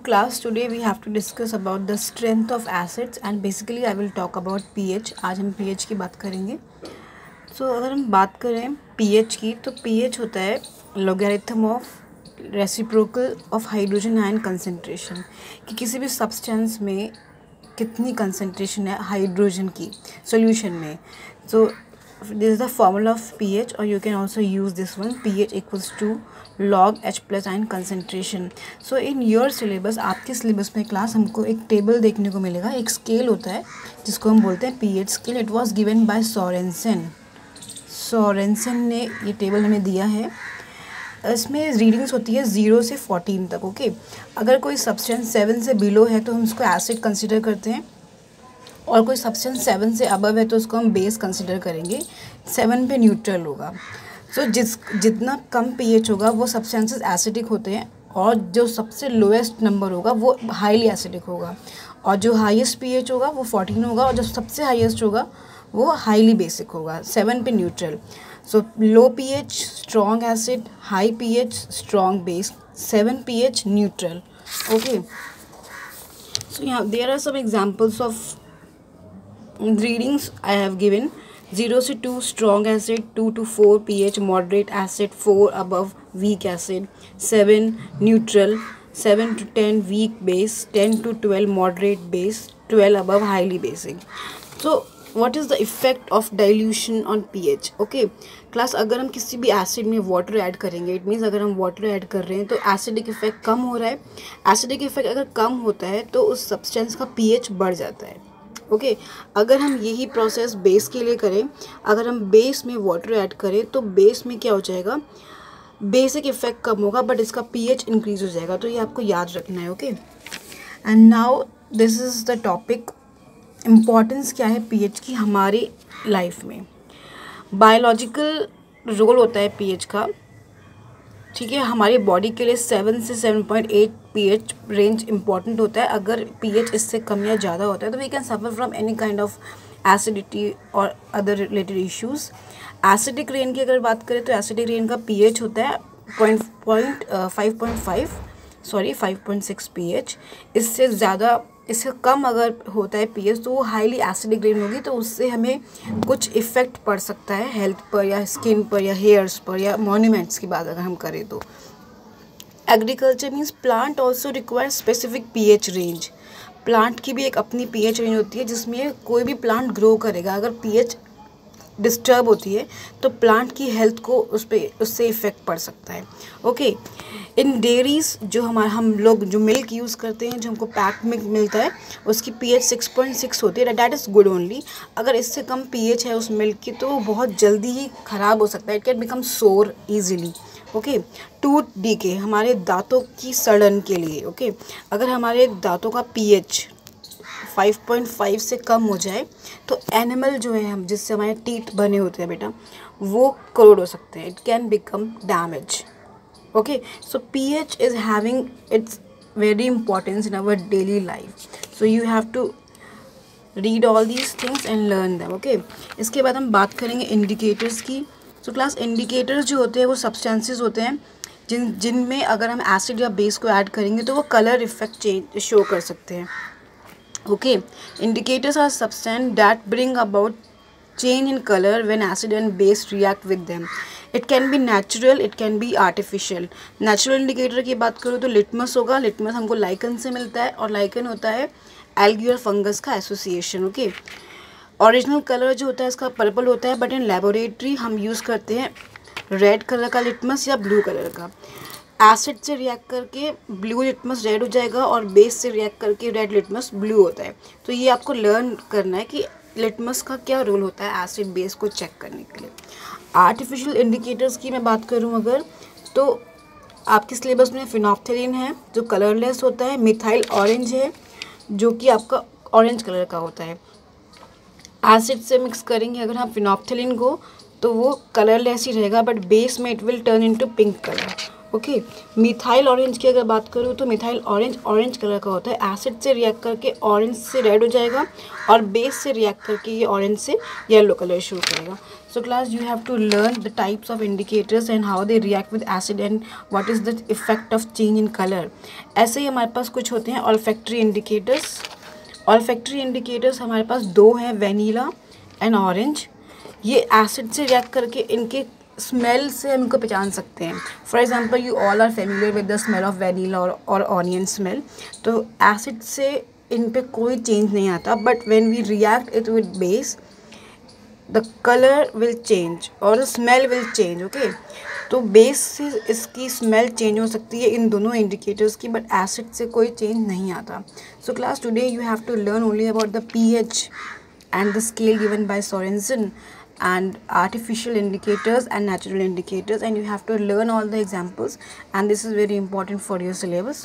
Class, today we have to discuss about the strength of acids and basically I will talk about pH. आज हम pH की बात करेंगे. अगर हम बात करें pH की तो pH होता है logarithm of reciprocal of hydrogen ion concentration, कि किसी भी substance में कितनी concentration है हाइड्रोजन की solution में. This is the formula of pH, or you can also use this one, pH equals to log H plus ion concentration. So in your syllabus, आपके syllabus में क्लास हमको एक table देखने को मिलेगा. एक स्केल होता है जिसको हम बोलते हैं pH scale. It was given by Sorensen ने ये टेबल हमें दिया है. इसमें रीडिंग्स होती है 0 से 14 तक. ओके, अगर कोई सब्सटेंस 7 से बिलो है तो हम उसको एसिड कंसिडर करते हैं, और कोई सब्सटेंस 7 से अबव है तो उसको हम बेस कंसिडर करेंगे. 7 पे न्यूट्रल होगा. जितना कम पीएच होगा वो सब्सटेंसेस एसिडिक होते हैं, और जो सबसे लोएस्ट नंबर होगा वो हाईली एसिडिक होगा, और जो हाईएस्ट पीएच होगा वो 14 होगा, और जो सबसे हाईएस्ट होगा वो हाईली बेसिक होगा. 7 पे neutral. Low pH strong acid, high pH strong base, 7 pH neutral. Okay, so यहाँ there are some examples of readings I have given. 0 to 2 strong acid, 2 to 4 pH moderate acid, 4 above weak acid, 7 neutral, 7 to 10 weak base, 10 to 12 moderate base, 12 above highly basic. So what is the effect of dilution on pH? Okay class, अगर हम किसी भी acid में water add करेंगे, it means अगर हम water add कर रहे हैं तो एसिडिक इफेक्ट कम हो रहा है. एसिडिक इफेक्ट अगर कम होता है तो उस सब्सटेंस का pH बढ़ जाता है. ओके, अगर हम यही प्रोसेस बेस के लिए करें, अगर हम बेस में वाटर ऐड करें तो बेस में क्या हो जाएगा, बेसिक इफेक्ट कम होगा बट इसका पीएच इंक्रीज हो जाएगा. तो ये आपको याद रखना है. Okay, and now this is the topic. Importance क्या है पीएच की हमारी लाइफ में. बायोलॉजिकल रोल होता है पीएच का. ठीक है, हमारी बॉडी के लिए 7 से 7.8 पीएच रेंज इंपॉर्टेंट होता है. अगर पीएच इससे कम या ज़्यादा होता है तो we can suffer from any kind of acidity और other related issues. Acidic rain की अगर बात करें तो एसिडिक रेन का पीएच होता है 5.6 पीएच. इससे ज़्यादा, इससे कम अगर होता है पीएच तो वो हाईली एसिडिक रेन होगी, तो उससे हमें कुछ इफ़ेक्ट पड़ सकता है हेल्थ पर या स्किन पर या हेयर्स पर या मॉन्यूमेंट्स की बात अगर हम करें तो. Agriculture means plant also require specific pH range. Plant की भी एक अपनी पीएच रेंज होती है जिसमें कोई भी प्लांट ग्रो करेगा. अगर पीएच डिस्टर्ब होती है तो प्लांट की हेल्थ को उससे इफ़ेक्ट पड़ सकता है. ओके, इन डेयरीज जो हम लोग जो मिल्क यूज़ करते हैं, जो हमको पैक मिल्क मिलता है, उसकी पीएच 6.6 होती है. That is good only. अगर इससे कम पीएच है उस मिल्क की तो वो बहुत जल्दी ही ख़राब हो सकता है. इट कैन बिकम सोर ईजिली. ओके, टूथ डीके, हमारे दांतों की सड़न के लिए. ओके, अगर हमारे दांतों का पीएच 5.5 से कम हो जाए तो एनिमल जो है हम जिससे हमारे टीथ बने होते हैं बेटा, वो करोड़ हो सकते हैं. It can become damage. Okay, so pH is having its very importance in our daily life. So you have to read all these things and learn them. Okay, इसके बाद हम बात करेंगे इंडिकेटर्स की. सो क्लास, इंडिकेटर्स जो होते हैं वो सब्सटेंसेस होते हैं जिनमें अगर हम एसिड या बेस को ऐड करेंगे तो वो कलर इफेक्ट चेंज शो कर सकते हैं. Okay, indicators are substances that bring about change in color when acid and base react with them. It can be natural, it can be artificial. Natural indicator की बात करूँ तो litmus होगा. Litmus हमको lichen से मिलता है, और लाइकन होता है एल्गी और फंगस का एसोसिएशन. ओके, ओरिजिनल कलर जो होता है इसका पर्पल होता है, बट इन लेबोरेटरी हम यूज़ करते हैं रेड कलर का लिटमस या ब्लू कलर का. एसिड से रिएक्ट करके ब्लू लिटमस रेड हो जाएगा, और बेस से रिएक्ट करके रेड लिटमस ब्लू होता है. तो ये आपको लर्न करना है कि लिटमस का क्या रोल होता है एसिड बेस को चेक करने के लिए. आर्टिफिशियल इंडिकेटर्स की मैं बात करूँ अगर, तो आपके सिलेबस में फिनोप्थेलिन है जो कलरलेस होता है. मिथाइल ऑरेंज है जो कि आपका ऑरेंज कलर का होता है. एसिड से मिक्स करेंगे अगर हम फिनोप्थेलिन को तो वो कलरलेस ही रहेगा, बट बेस में it will turn into pink colour. Okay. Methyl orange की अगर बात करूँ तो मिथाइल ऑरेंज कलर का होता है, एसिड से रिएक्ट करके ऑरेंज से रेड हो जाएगा और बेस से रिएक्ट करके ये ऑरेंज से येलो कलर शो करेगा। So class you have to learn the types of indicators and how they react with acid and what is the effect of change in colour. ऐसे ही हमारे पास कुछ होते हैं ऑल्फैक्टरी इंडिकेटर्स। ऑल्फैक्टरी इंडिकेटर्स हमारे पास दो हैं, वेनीला एंड ऑरेंज। ये एसिड से रिएक्ट करके इनके स्मेल से हम इनको पहचान सकते हैं। For example you all are familiar with the smell of vanilla और ऑनियन स्मेल। तो एसिड से इन पे कोई चेंज नहीं आता, but when we react it with base the colour will change और स्मेल विल चेंज। ओके, तो बेस से इसकी स्मेल चेंज हो सकती है इन दोनों इंडिकेटर्स की, बट एसिड से कोई चेंज नहीं आता। So class today you have to learn only about the pH and the scale given by Sorensen and artificial indicators and natural indicators, and you have to learn all the examples, and this is very important for your syllabus.